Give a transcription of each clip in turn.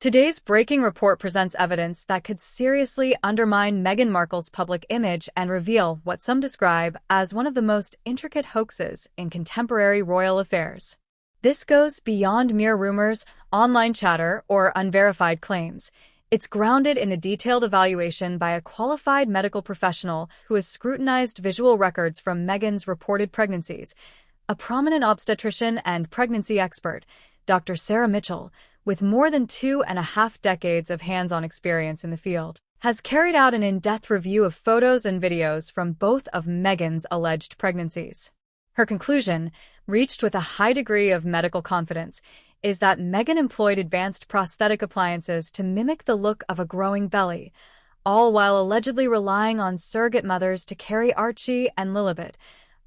Today's breaking report presents evidence that could seriously undermine Meghan Markle's public image and reveal what some describe as one of the most intricate hoaxes in contemporary royal affairs. This goes beyond mere rumors, online chatter, or unverified claims. It's grounded in the detailed evaluation by a qualified medical professional who has scrutinized visual records from Meghan's reported pregnancies. A prominent obstetrician and pregnancy expert, Dr. Sarah Mitchell, with more than 2.5 decades of hands-on experience in the field, has carried out an in-depth review of photos and videos from both of Meghan's alleged pregnancies. Her conclusion, reached with a high degree of medical confidence, is that Meghan employed advanced prosthetic appliances to mimic the look of a growing belly, all while allegedly relying on surrogate mothers to carry Archie and Lilibet.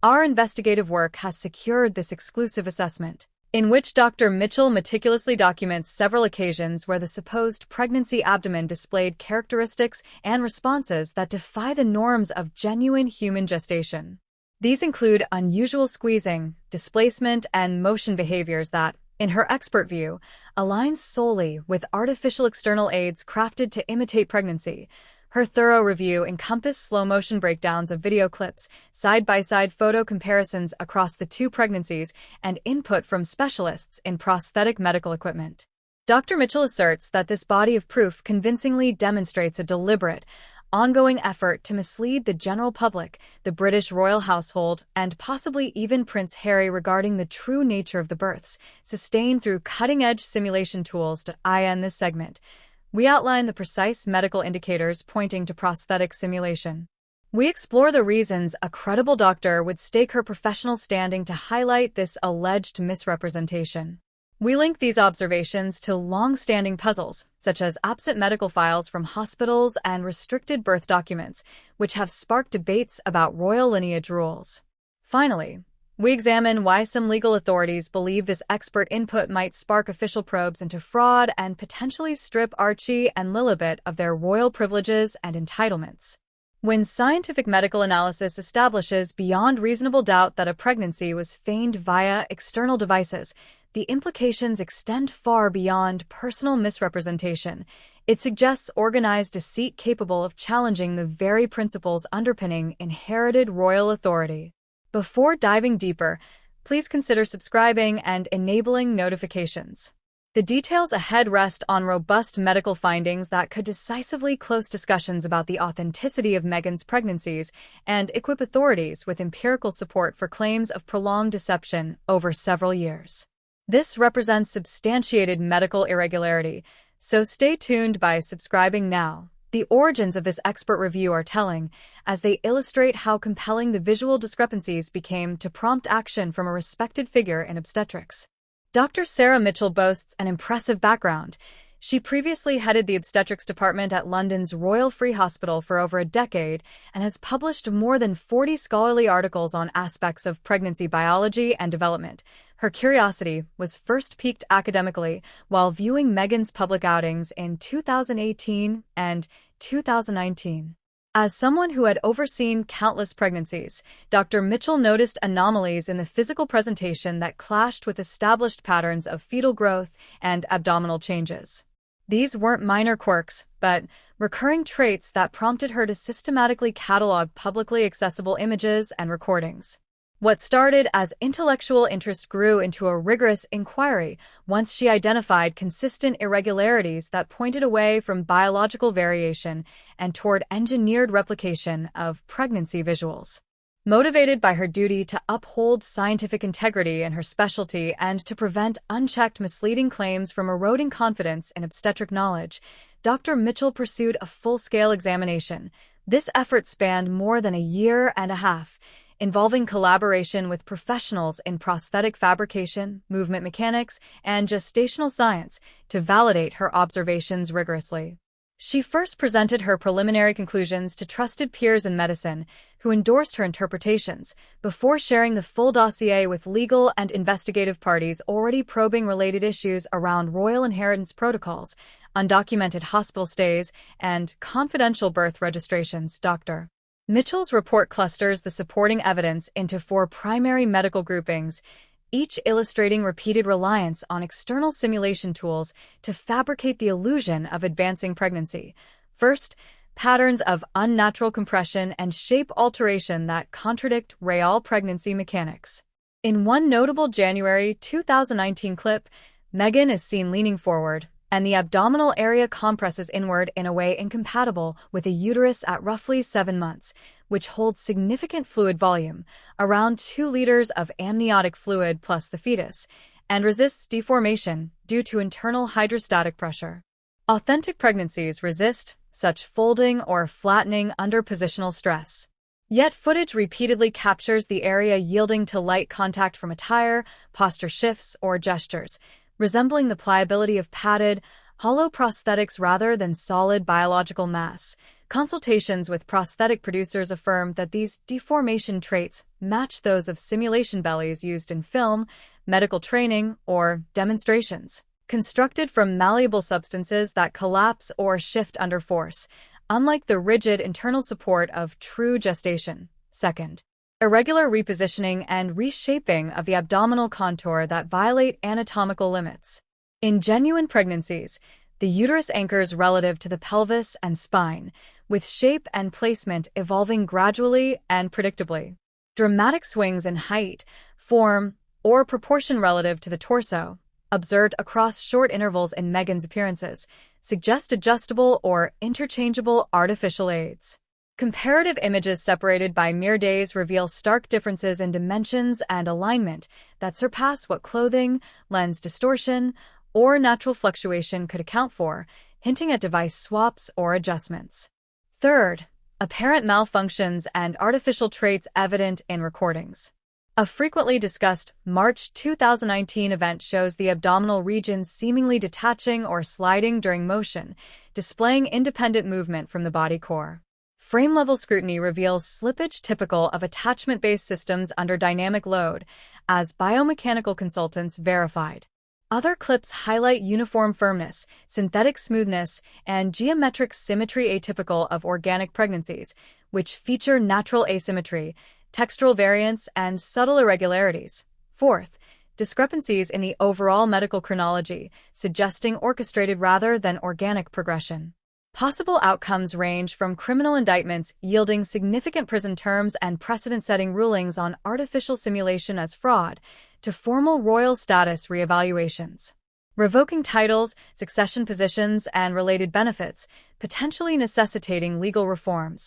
Our investigative work has secured this exclusive assessment, in which Dr. Mitchell meticulously documents several occasions where the supposed pregnancy abdomen displayed characteristics and responses that defy the norms of genuine human gestation. These include unusual squeezing, displacement, and motion behaviors that, in her expert view, aligns solely with artificial external aids crafted to imitate pregnancy. Her thorough review encompassed slow-motion breakdowns of video clips, side-by-side photo comparisons across the two pregnancies, and input from specialists in prosthetic medical equipment. Dr. Mitchell asserts that this body of proof convincingly demonstrates a deliberate, ongoing effort to mislead the general public, the British royal household, and possibly even Prince Harry regarding the true nature of the births, sustained through cutting-edge simulation tools. In this segment, we outline the precise medical indicators pointing to prosthetic simulation. We explore the reasons a credible doctor would stake her professional standing to highlight this alleged misrepresentation. We link these observations to long-standing puzzles, such as absent medical files from hospitals and restricted birth documents, which have sparked debates about royal lineage rules. Finally, we examine why some legal authorities believe this expert input might spark official probes into fraud and potentially strip Archie and Lilibet of their royal privileges and entitlements. When scientific medical analysis establishes beyond reasonable doubt that a pregnancy was feigned via external devices, the implications extend far beyond personal misrepresentation. It suggests organized deceit capable of challenging the very principles underpinning inherited royal authority. Before diving deeper, please consider subscribing and enabling notifications. The details ahead rest on robust medical findings that could decisively close discussions about the authenticity of Meghan's pregnancies and equip authorities with empirical support for claims of prolonged deception over several years. This represents substantiated medical irregularity, so stay tuned by subscribing now. The origins of this expert review are telling, as they illustrate how compelling the visual discrepancies became to prompt action from a respected figure in obstetrics. Dr. Sarah Mitchell boasts an impressive background. She previously headed the obstetrics department at London's Royal Free Hospital for over a decade and has published more than 40 scholarly articles on aspects of pregnancy biology and development. Her curiosity was first piqued academically while viewing Meghan's public outings in 2018 and 2019. As someone who had overseen countless pregnancies, Dr. Mitchell noticed anomalies in the physical presentation that clashed with established patterns of fetal growth and abdominal changes. These weren't minor quirks, but recurring traits that prompted her to systematically catalog publicly accessible images and recordings. What started as intellectual interest grew into a rigorous inquiry once she identified consistent irregularities that pointed away from biological variation and toward engineered replication of pregnancy visuals. Motivated by her duty to uphold scientific integrity in her specialty and to prevent unchecked misleading claims from eroding confidence in obstetric knowledge, Dr. Mitchell pursued a full-scale examination. This effort spanned more than a year and a half, involving collaboration with professionals in prosthetic fabrication, movement mechanics, and gestational science to validate her observations rigorously. She first presented her preliminary conclusions to trusted peers in medicine, who endorsed her interpretations, before sharing the full dossier with legal and investigative parties already probing related issues around royal inheritance protocols, undocumented hospital stays, and confidential birth registrations. Dr. Mitchell's report clusters the supporting evidence into 4 primary medical groupings: each illustrating repeated reliance on external simulation tools to fabricate the illusion of advancing pregnancy. First, patterns of unnatural compression and shape alteration that contradict real pregnancy mechanics. In one notable January 2019 clip, Meghan is seen leaning forward, and the abdominal area compresses inward in a way incompatible with a uterus at roughly 7 months, which holds significant fluid volume, around 2 liters of amniotic fluid plus the fetus, and resists deformation due to internal hydrostatic pressure. Authentic pregnancies resist such folding or flattening under positional stress. Yet footage repeatedly captures the area yielding to light contact from attire, posture shifts, or gestures, resembling the pliability of padded, hollow prosthetics rather than solid biological mass. Consultations with prosthetic producers affirm that these deformation traits match those of simulation bellies used in film, medical training, or demonstrations. Constructed from malleable substances that collapse or shift under force, unlike the rigid internal support of true gestation. Second, irregular repositioning and reshaping of the abdominal contour that violate anatomical limits. In genuine pregnancies, the uterus anchors relative to the pelvis and spine, with shape and placement evolving gradually and predictably. Dramatic swings in height, form, or proportion relative to the torso, observed across short intervals in Meghan's appearances, suggest adjustable or interchangeable artificial aids. Comparative images separated by mere days reveal stark differences in dimensions and alignment that surpass what clothing, lens distortion, or natural fluctuation could account for, hinting at device swaps or adjustments. Third, apparent malfunctions and artificial traits evident in recordings. A frequently discussed March 2019 event shows the abdominal region seemingly detaching or sliding during motion, displaying independent movement from the body core. Frame-level scrutiny reveals slippage typical of attachment-based systems under dynamic load, as biomechanical consultants verified. Other clips highlight uniform firmness, synthetic smoothness, and geometric symmetry atypical of organic pregnancies, which feature natural asymmetry, textural variance, and subtle irregularities. Fourth, discrepancies in the overall medical chronology, suggesting orchestrated rather than organic progression. Possible outcomes range from criminal indictments yielding significant prison terms and precedent-setting rulings on artificial simulation as fraud, to formal royal status reevaluations. Revoking titles, succession positions, and related benefits, potentially necessitating legal reforms.